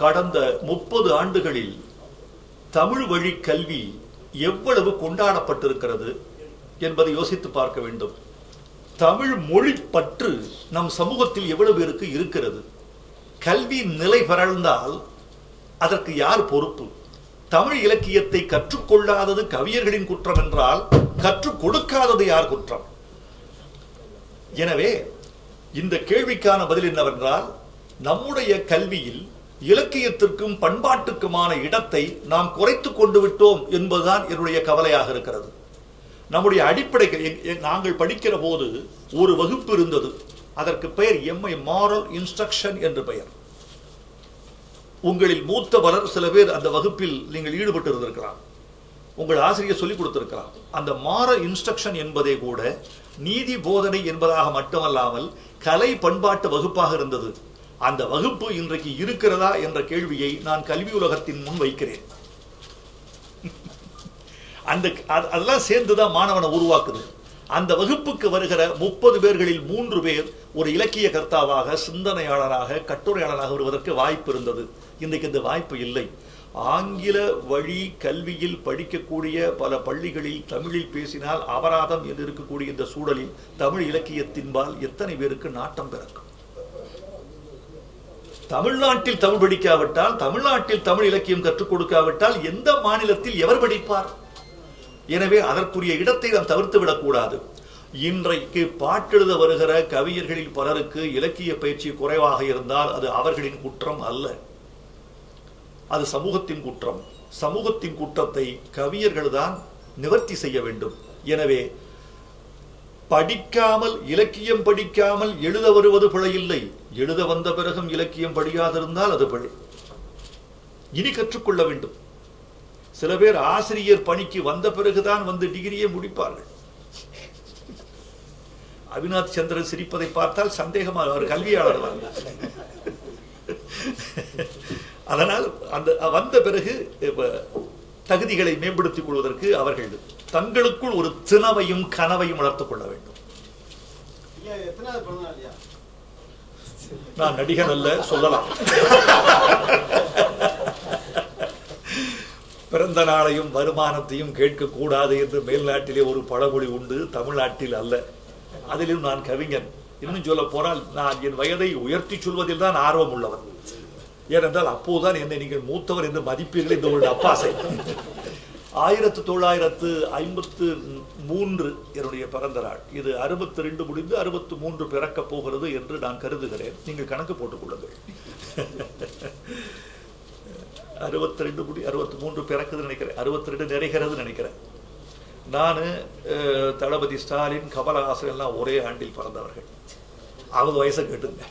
கடந்த 30 ஆண்டுகளில் தமிழ் வழி கல்வி எவ்வளவு கொண்டாடப்பட்டிருக்கிறது என்பதை யோசித்து பார்க்க வேண்டும். தமிழ் மொழி பற்று நம் சமூகத்தில் எவ்வளவு பேருக்கு இருக்கிறது? கல்வி நிலை பிறழ்ந்தால் அதற்கு யார் பொறுப்பு? தமிழ் இலக்கியத்தை கற்றுக்கொள்ளாதது கவியர்களின் குற்றம் என்றால் கற்றுக் கொடுக்காதது யார் குற்றம்? எனவே இந்த கேள்விக்கான பதில் என்னவென்றால், நம்முடைய கல்வியில் இலக்கியத்திற்கும் பண்பாட்டுக்குமான இடத்தை நாம் குறைத்துக் கொண்டு விட்டோம் என்பதுதான் என்னுடைய கவலையாக இருக்கிறது. நம்முடைய அடிப்படை நாங்கள் படிக்கிற போது ஒரு வகுப்பு இருந்தது. அதற்கு பெயர் MA மாரல் இன்ஸ்ட்ரக்ஷன் என்று பெயர். உங்களில் மூத்த பலர் சில பேர் அந்த வகுப்பில் நீங்கள் ஈடுபட்டு இருந்திருக்கலாம். உங்கள் ஆசிரியர் சொல்லிக் கொடுத்திருக்கலாம். அந்த மாரல் இன்ஸ்ட்ரக்ஷன் என்பதே கூட நீதி போதனை என்பதாக மட்டுமல்லாமல் கலை பண்பாட்டு வகுப்பாக இருந்தது. அந்த வகுப்பு இன்றைக்கு இருக்கிறதா என்ற கேள்வியை நான் கல்வி உலகத்தின் முன் வைக்கிறேன். அதெல்லாம் சேர்ந்துதான் மாணவனை உருவாக்குது. அந்த வகுப்புக்கு வருகிற 30 பேர்களில் 3 பேர் ஒரு இலக்கிய கர்த்தாவாக, சிந்தனையாளராக, கட்டுரையாளராக வருவதற்கு வாய்ப்பு இருந்தது. இன்றைக்கு இந்த வாய்ப்பு இல்லை. ஆங்கில வழி கல்வியில் படிக்கக்கூடிய பல பள்ளிகளில் தமிழில் பேசினால் அபராதம் என்று இருக்கக்கூடிய இந்த சூழலில் தமிழ் இலக்கியத்தின்பால் எத்தனை பேருக்கு நாட்டம் பிறக்கும்? தமிழ்நாட்டில் தமிழ் படிக்காவிட்டால், தமிழ்நாட்டில் தமிழ் இலக்கியம் கற்றுக் கொடுக்காவிட்டால் எந்த மாநிலத்தில் எவர் படிப்பார்? எனவே அதற்குரிய இடத்தை நாம் தவிர்த்து விடக்கூடாது. இன்றைக்கு பாட்டெழுத வருகிற கவியர்களில் பலருக்கு இலக்கிய பயிற்சி குறைவாக இருந்தால் அது அவர்களின் குற்றம் அல்ல, அது சமூகத்தின் குற்றம். சமூகத்தின் குற்றத்தை கவியர்கள் தான் நிவர்த்தி செய்ய வேண்டும். எனவே படிக்காமல், இலக்கியம் படிக்காமல் எழுத வருவது பிழை இல்லை. எழுத வந்த பிறகும் இலக்கியம் படியாதிருந்தால் அது பிழை. இனி கற்றுக்கொள்ள வேண்டும். சில பேர் ஆசிரியர் பணிக்கு வந்த பிறகுதான் வந்து டிகிரியை முடிப்பார்கள். அவிநாத் சந்திரன் சிரிப்பதை பார்த்தால் சந்தேகமாக அவர் கல்வியாளர். அதனால் அந்த வந்த பிறகு தகுதிகளை மேம்படுத்திக் கொள்வதற்கு அவர்கள் தங்களுக்குள் ஒரு தினவையும் கனவையும் வளர்த்துக் கொள்ள வேண்டும். நான் நடிகன் அல்ல, சொல்லலாம். பிறந்த நாளையும் வருமானத்தையும் கேட்கக்கூடாது என்று மேல்நாட்டிலே ஒரு பழமொழி உண்டு, தமிழ்நாட்டில் அல்ல. அதிலும் நான் கவிஞன். இன்னும் சொல்ல போனால் நான் என் வயதை உயர்த்தி சொல்வதில் தான் ஆர்வம் உள்ளவர். ஏனென்றால் அப்போதுதான் என்னை நீங்கள் மூத்தவர் என்று மதிப்பீர்கள் இந்த உங்களுடைய அப்பாசை. 1953 என்னுடைய பிறந்த நாள். இது 62 முடிந்து 63 பிறக்க போகிறது என்று நான் கருதுகிறேன். நீங்கள் கணக்கு போட்டுக் கொள்ளுங்கள். 62 முடி 63 பிறக்குதுன்னு நினைக்கிறேன். 62 நிறைகிறது நினைக்கிறேன். நான் தளபதி ஸ்டாலின், கமலஹாசன் எல்லாம் ஒரே ஆண்டில் பிறந்தவர்கள். அவங்க வயசை கேட்டுங்க.